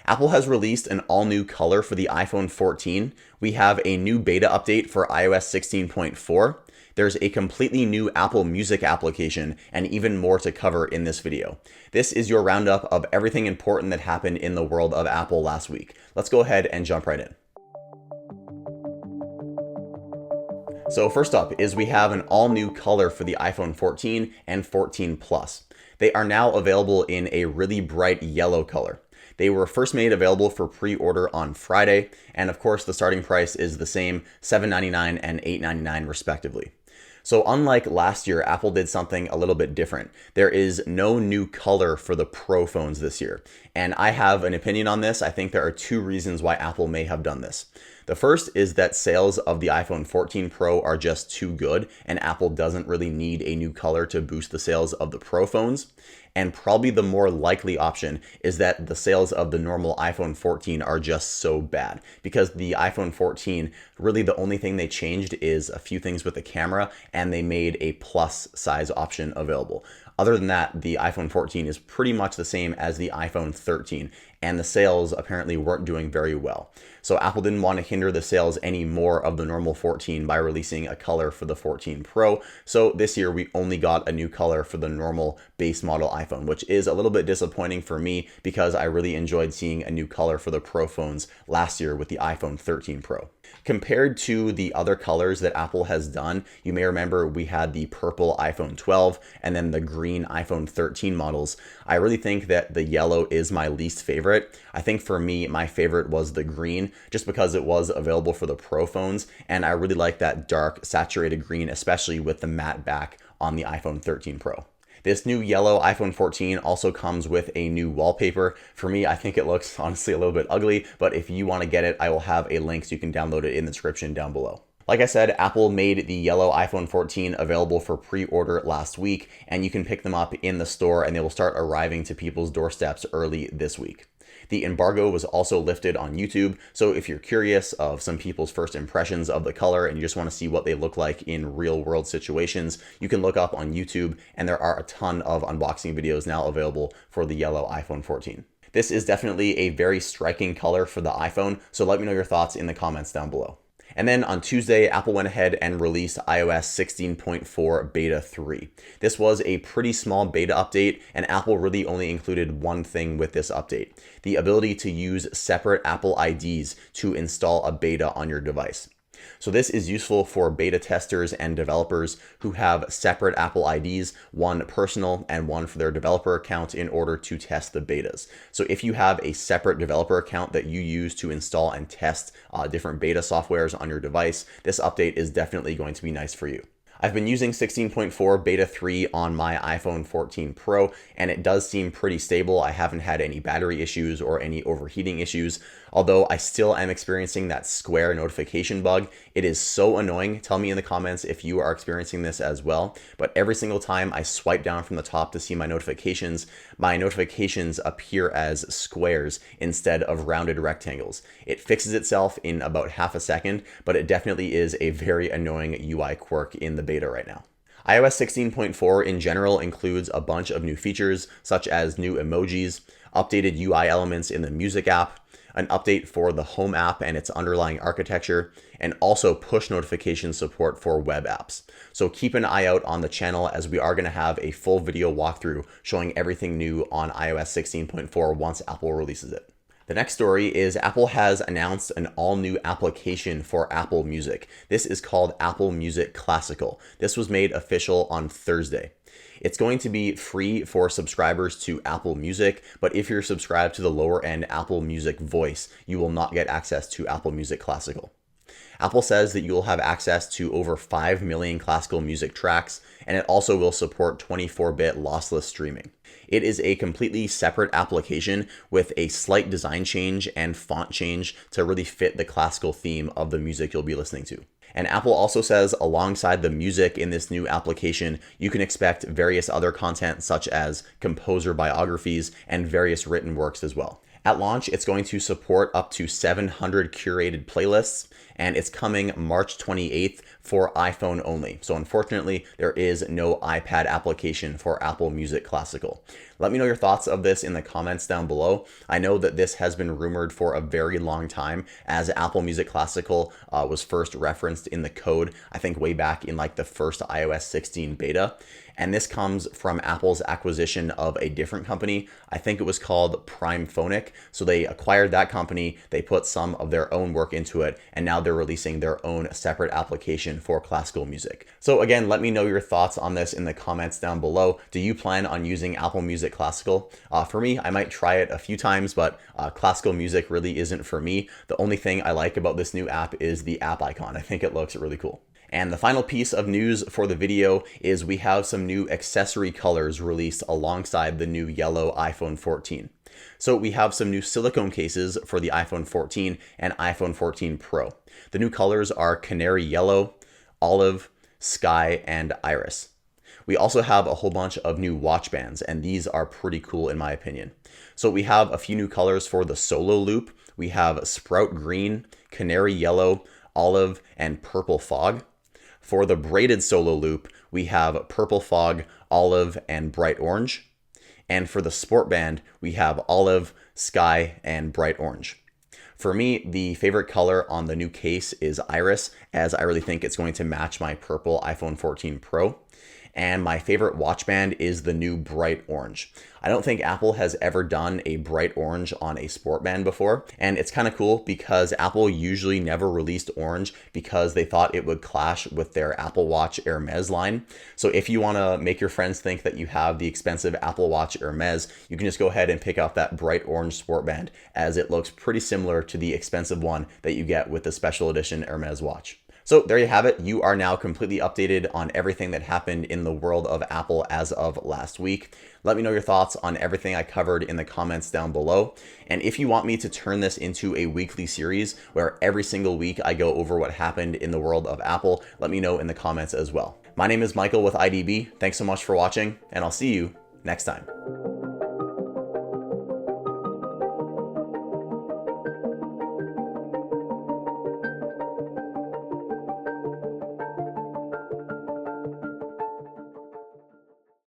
Apple has released an all-new color for the iPhone 14. We have a new beta update for iOS 16.4. There's a completely new Apple Music application and even more to cover in this video. This is your roundup of everything important that happened in the world of Apple last week. Let's go ahead and jump right in. So first up is we have an all-new color for the iPhone 14 and 14 Plus. They are now available in a really bright yellow color. They were first made available for pre-order on Friday, and of course the starting price is the same, $7.99 and $8.99 respectively. So unlike last year, Apple did something a little bit different. There is no new color for the Pro phones this year. And I have an opinion on this. I think there are two reasons why Apple may have done this. The first is that sales of the iPhone 14 Pro are just too good, and Apple doesn't really need a new color to boost the sales of the Pro phones. And probably the more likely option is that the sales of the normal iPhone 14 are just so bad, because the iPhone 14, really the only thing they changed is a few things with the camera, and they made a plus size option available. Other than that, the iPhone 14 is pretty much the same as the iPhone 13, and the sales apparently weren't doing very well. So Apple didn't want to hinder the sales any more of the normal 14 by releasing a color for the 14 Pro. So this year we only got a new color for the normal base model iPhone, which is a little bit disappointing for me because I really enjoyed seeing a new color for the Pro phones last year with the iPhone 13 Pro. Compared to the other colors that Apple has done, you may remember we had the purple iPhone 12 and then the green iPhone 13 models. I really think that the yellow is my least favorite. I think for me, my favorite was the green, just because it was available for the Pro phones, and I really like that dark saturated green, especially with the matte back on the iPhone 13 Pro. This new yellow iPhone 14 also comes with a new wallpaper. For me, I think it looks honestly a little bit ugly, but if you want to get it, I will have a link so you can download it in the description down below. Like I said, Apple made the yellow iPhone 14 available for pre-order last week, and you can pick them up in the store and they will start arriving to people's doorsteps early this week. The embargo was also lifted on YouTube, so if you're curious of some people's first impressions of the color and you just want to see what they look like in real world situations, you can look up on YouTube, and there are a ton of unboxing videos now available for the yellow iPhone 14. This is definitely a very striking color for the iPhone, so let me know your thoughts in the comments down below. And then on Tuesday, Apple went ahead and released iOS 16.4 Beta 3. This was a pretty small beta update, and Apple really only included one thing with this update: the ability to use separate Apple IDs to install a beta on your device. So this is useful for beta testers and developers who have separate Apple IDs, one personal and one for their developer account, in order to test the betas. So if you have a separate developer account that you use to install and test different beta softwares on your device, this update is definitely going to be nice for you. I've been using 16.4 Beta 3 on my iPhone 14 Pro, and it does seem pretty stable. I haven't had any battery issues or any overheating issues, although I still am experiencing that square notification bug. It is so annoying. Tell me in the comments if you are experiencing this as well, but every single time I swipe down from the top to see my notifications appear as squares instead of rounded rectangles. It fixes itself in about half a second, but it definitely is a very annoying UI quirk in the beta right now. iOS 16.4 in general includes a bunch of new features, such as new emojis, updated UI elements in the Music app, an update for the Home app and its underlying architecture, and also push notification support for web apps. So keep an eye out on the channel, as we are going to have a full video walkthrough showing everything new on iOS 16.4 once Apple releases it. The next story is Apple has announced an all-new application for Apple Music. This is called Apple Music Classical. This was made official on Thursday. It's going to be free for subscribers to Apple Music, but if you're subscribed to the lower end Apple Music Voice, you will not get access to Apple Music Classical. Apple says that you will have access to over 5 million classical music tracks, and it also will support 24-bit lossless streaming. It is a completely separate application with a slight design change and font change to really fit the classical theme of the music you'll be listening to. And Apple also says alongside the music in this new application, you can expect various other content such as composer biographies and various written works as well. At launch, it's going to support up to 700 curated playlists, and it's coming March 28th for iPhone only. So unfortunately, there is no iPad application for Apple Music Classical. Let me know your thoughts of this in the comments down below. I know that this has been rumored for a very long time, as Apple Music Classical was first referenced in the code, I think way back in like the first iOS 16 beta. And this comes from Apple's acquisition of a different company. I think it was called Primephonic. So they acquired that company, they put some of their own work into it, and now they're releasing their own separate application for classical music. So again, let me know your thoughts on this in the comments down below. Do you plan on using Apple Music Classical? For me, I might try it a few times, but classical music really isn't for me. The only thing I like about this new app is the app icon. I think it looks really cool. And the final piece of news for the video is we have some new accessory colors released alongside the new yellow iPhone 14. So we have some new silicone cases for the iPhone 14 and iPhone 14 Pro. The new colors are canary yellow, olive, sky, and iris. We also have a whole bunch of new watch bands, and these are pretty cool in my opinion. So we have a few new colors for the solo loop. We have sprout green, canary yellow, olive, and purple fog. For the braided solo loop, we have purple fog, olive, and bright orange. And for the sport band, we have olive, sky, and bright orange. For me, the favorite color on the new case is iris, as I really think it's going to match my purple iPhone 14 Pro. And my favorite watch band is the new bright orange. I don't think Apple has ever done a bright orange on a sport band before. And it's kind of cool because Apple usually never released orange because they thought it would clash with their Apple Watch Hermes line. So if you want to make your friends think that you have the expensive Apple Watch Hermes, you can just go ahead and pick up that bright orange sport band, as it looks pretty similar to the expensive one that you get with the special edition Hermes watch. So there you have it. You are now completely updated on everything that happened in the world of Apple as of last week. Let me know your thoughts on everything I covered in the comments down below. And if you want me to turn this into a weekly series where every single week I go over what happened in the world of Apple, let me know in the comments as well. My name is Michael with IDB. Thanks so much for watching, and I'll see you next time.